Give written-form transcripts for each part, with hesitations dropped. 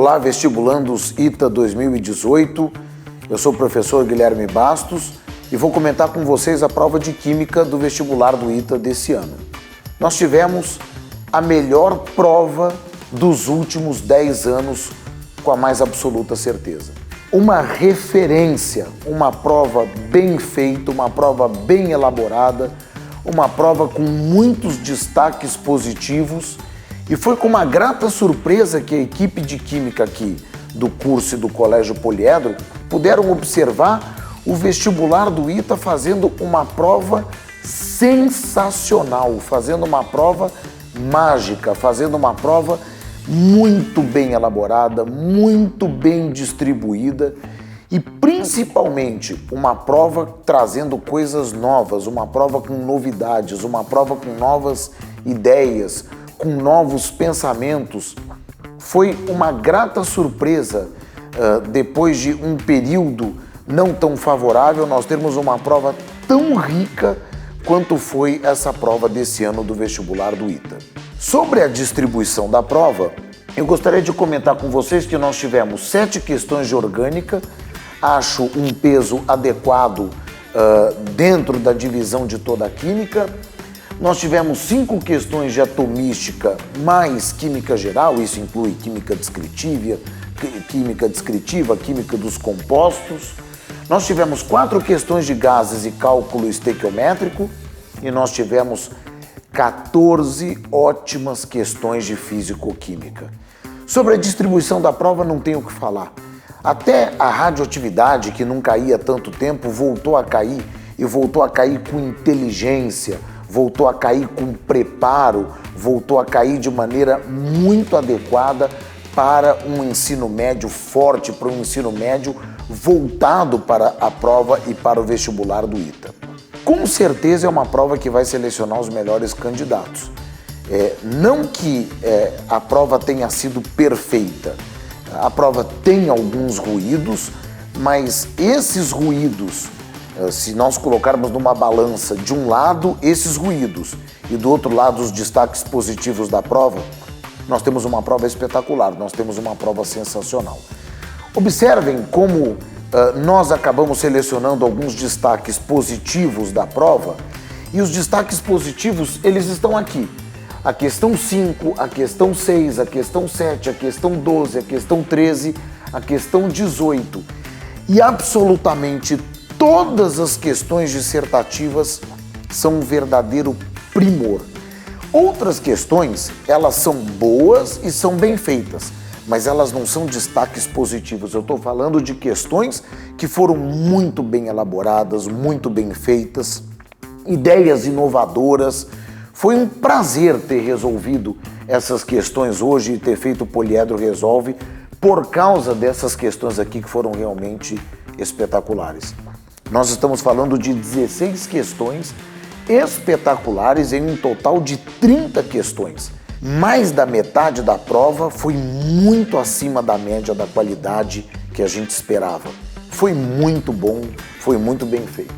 Olá, vestibulandos ITA 2018, eu sou o professor Guilherme Bastos e vou comentar com vocês a prova de Química do vestibular do ITA desse ano. Nós tivemos a melhor prova dos últimos 10 anos, com a mais absoluta certeza. Uma referência, uma prova bem feita, uma prova bem elaborada, uma prova com muitos destaques positivos. E foi com uma grata surpresa que a equipe de Química aqui do curso e do Colégio Poliedro puderam observar o vestibular do ITA fazendo uma prova sensacional, fazendo uma prova mágica, fazendo uma prova muito bem elaborada, muito bem distribuída e principalmente uma prova trazendo coisas novas, uma prova com novidades, uma prova com novas ideias, com novos pensamentos. Foi uma grata surpresa, depois de um período não tão favorável, nós termos uma prova tão rica quanto foi essa prova desse ano do vestibular do ITA. Sobre a distribuição da prova, eu gostaria de comentar com vocês que nós tivemos 7 questões de orgânica, acho um peso adequado dentro da divisão de toda a química. Nós tivemos 5 questões de atomística mais química geral, isso inclui química descritiva, química dos compostos. Nós tivemos 4 questões de gases e cálculo estequiométrico e nós tivemos 14 ótimas questões de físico-química. Sobre a distribuição da prova não tenho o que falar. Até a radioatividade, que não caía há tanto tempo, voltou a cair e voltou a cair com inteligência, voltou a cair com preparo, voltou a cair de maneira muito adequada para um ensino médio forte, para um ensino médio voltado para a prova e para o vestibular do ITA. Com certeza é uma prova que vai selecionar os melhores candidatos. Não que a prova tenha sido perfeita, a prova tem alguns ruídos, mas esses ruídos, se nós colocarmos numa balança, de um lado esses ruídos e do outro lado os destaques positivos da prova, nós temos uma prova espetacular, nós temos uma prova sensacional. Observem como nós acabamos selecionando alguns destaques positivos da prova e os destaques positivos, eles estão aqui. A questão 5, a questão 6, a questão 7, a questão 12, a questão 13, a questão 18 e absolutamente todas as questões dissertativas são um verdadeiro primor. Outras questões, elas são boas e são bem feitas, mas elas não são destaques positivos. Eu estou falando de questões que foram muito bem elaboradas, muito bem feitas, ideias inovadoras. Foi um prazer ter resolvido essas questões hoje e ter feito o Poliedro Resolve por causa dessas questões aqui que foram realmente espetaculares. Nós estamos falando de 16 questões espetaculares em um total de 30 questões. Mais da metade da prova foi muito acima da média da qualidade que a gente esperava. Foi muito bom, foi muito bem feito.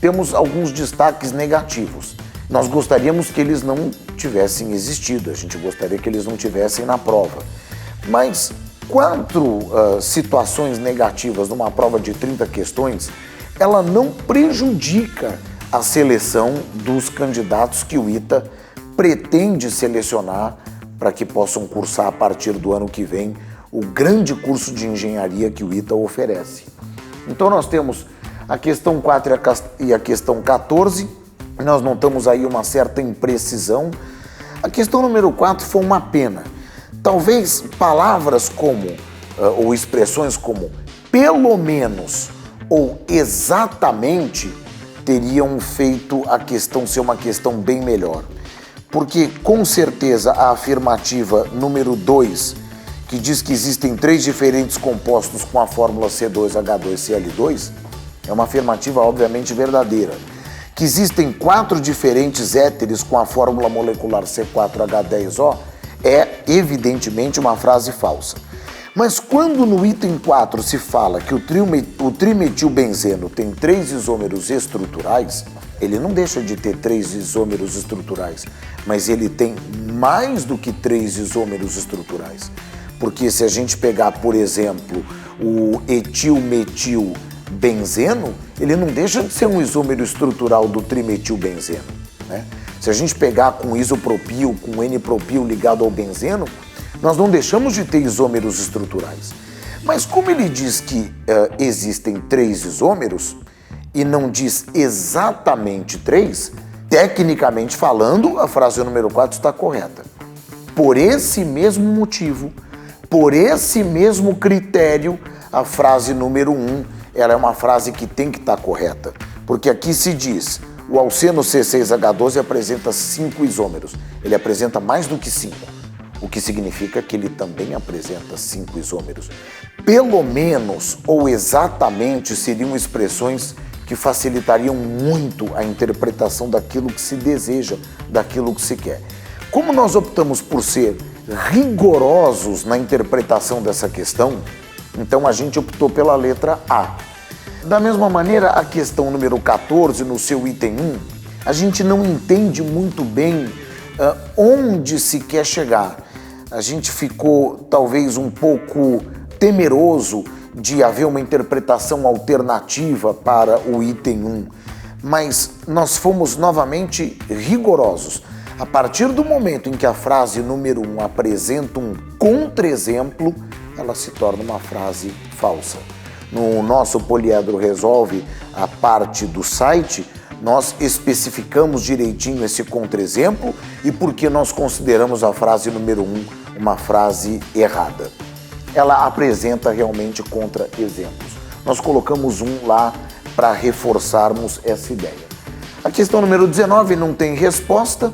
Temos alguns destaques negativos. Nós gostaríamos que eles não tivessem existido, a gente gostaria que eles não tivessem na prova. Mas 4 situações negativas numa prova de 30 questões, ela não prejudica a seleção dos candidatos que o ITA pretende selecionar para que possam cursar a partir do ano que vem o grande curso de engenharia que o ITA oferece. Então nós temos a questão 4 e a questão 14, nós notamos aí uma certa imprecisão. A questão número 4 foi uma pena. Talvez palavras como, ou expressões como pelo menos ou exatamente teriam feito a questão ser uma questão bem melhor. Porque com certeza a afirmativa número 2, que diz que existem 3 diferentes compostos com a fórmula C2H2Cl2, é uma afirmativa obviamente verdadeira. Que existem 4 diferentes éteres com a fórmula molecular C4H10O é evidentemente uma frase falsa. Mas quando no item 4 se fala que o trimetilbenzeno tem 3 isômeros estruturais, ele não deixa de ter 3 isômeros estruturais, mas ele tem mais do que 3 isômeros estruturais. porque se a gente pegar, por exemplo, o etilmetilbenzeno, ele não deixa de ser um isômero estrutural do trimetilbenzeno, né? Se a gente pegar com isopropil, com N-propil ligado ao benzeno, nós não deixamos de ter isômeros estruturais. Mas como ele diz que existem 3 isômeros e não diz exatamente 3, tecnicamente falando, a frase número 4 está correta. Por esse mesmo motivo, por esse mesmo critério, a frase número 1, ela é uma frase que tem que estar correta. Porque aqui se diz, o alceno C6H12 apresenta 5 isômeros. Ele apresenta mais do que 5, o que significa que ele também apresenta 5 isômeros. Pelo menos ou exatamente seriam expressões que facilitariam muito a interpretação daquilo que se deseja, daquilo que se quer. Como nós optamos por ser rigorosos na interpretação dessa questão, então a gente optou pela letra A. Da mesma maneira, a questão número 14, no seu item 1, a gente não entende muito bem onde se quer chegar. A gente ficou talvez um pouco temeroso de haver uma interpretação alternativa para o item 1, mas nós fomos novamente rigorosos. A partir do momento em que a frase número 1 apresenta um contra-exemplo, ela se torna uma frase falsa. No nosso Poliedro Resolve, a parte do site, nós especificamos direitinho esse contra-exemplo e por que nós consideramos a frase número 1 uma frase errada. Ela apresenta realmente contra-exemplos. Nós colocamos um lá para reforçarmos essa ideia. A questão número 19 não tem resposta.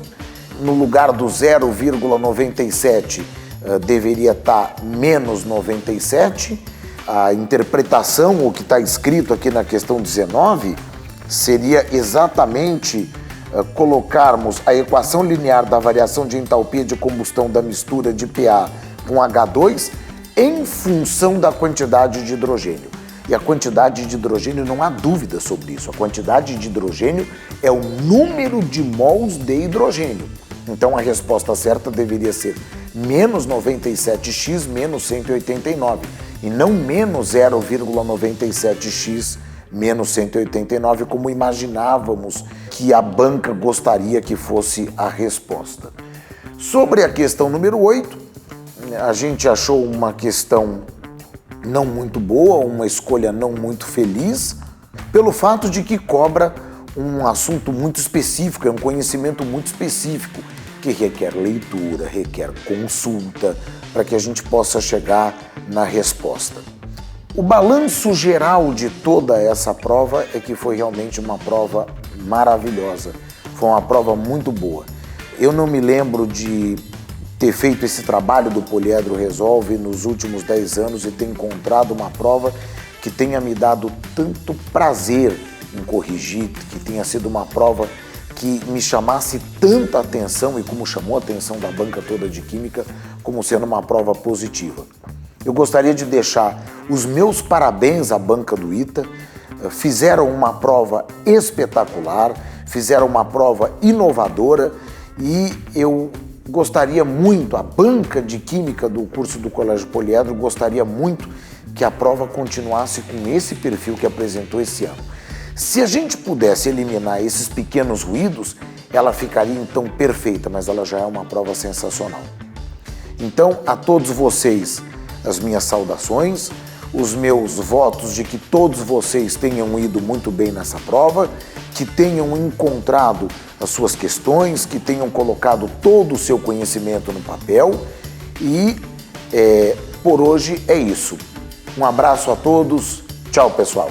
No lugar do 0,97 deveria estar menos 97. A interpretação, o que está escrito aqui na questão 19, seria exatamente colocarmos a equação linear da variação de entalpia de combustão da mistura de PA com H2 em função da quantidade de hidrogênio. E a quantidade de hidrogênio, não há dúvida sobre isso. A quantidade de hidrogênio é o número de mols de hidrogênio. Então a resposta certa deveria ser menos 97x menos 189 e não menos 0,97x menos 189, como imaginávamos que a banca gostaria que fosse a resposta. Sobre a questão número 8, a gente achou uma questão não muito boa, uma escolha não muito feliz, pelo fato de que cobra um assunto muito específico, é um conhecimento muito específico, que requer leitura, requer consulta, para que a gente possa chegar na resposta. O balanço geral de toda essa prova é que foi realmente uma prova maravilhosa, foi uma prova muito boa. Eu não me lembro de ter feito esse trabalho do Poliedro Resolve nos últimos 10 anos e ter encontrado uma prova que tenha me dado tanto prazer em corrigir, que tenha sido uma prova que me chamasse tanta atenção e como chamou a atenção da banca toda de Química, como sendo uma prova positiva. Eu gostaria de deixar os meus parabéns à banca do ITA, fizeram uma prova espetacular, fizeram uma prova inovadora e eu gostaria muito, a banca de Química do curso do Colégio Poliedro gostaria muito que a prova continuasse com esse perfil que apresentou esse ano. Se a gente pudesse eliminar esses pequenos ruídos, ela ficaria então perfeita, mas ela já é uma prova sensacional. Então, a todos vocês, as minhas saudações, os meus votos de que todos vocês tenham ido muito bem nessa prova, que tenham encontrado as suas questões, que tenham colocado todo o seu conhecimento no papel e por hoje é isso. Um abraço a todos, tchau pessoal!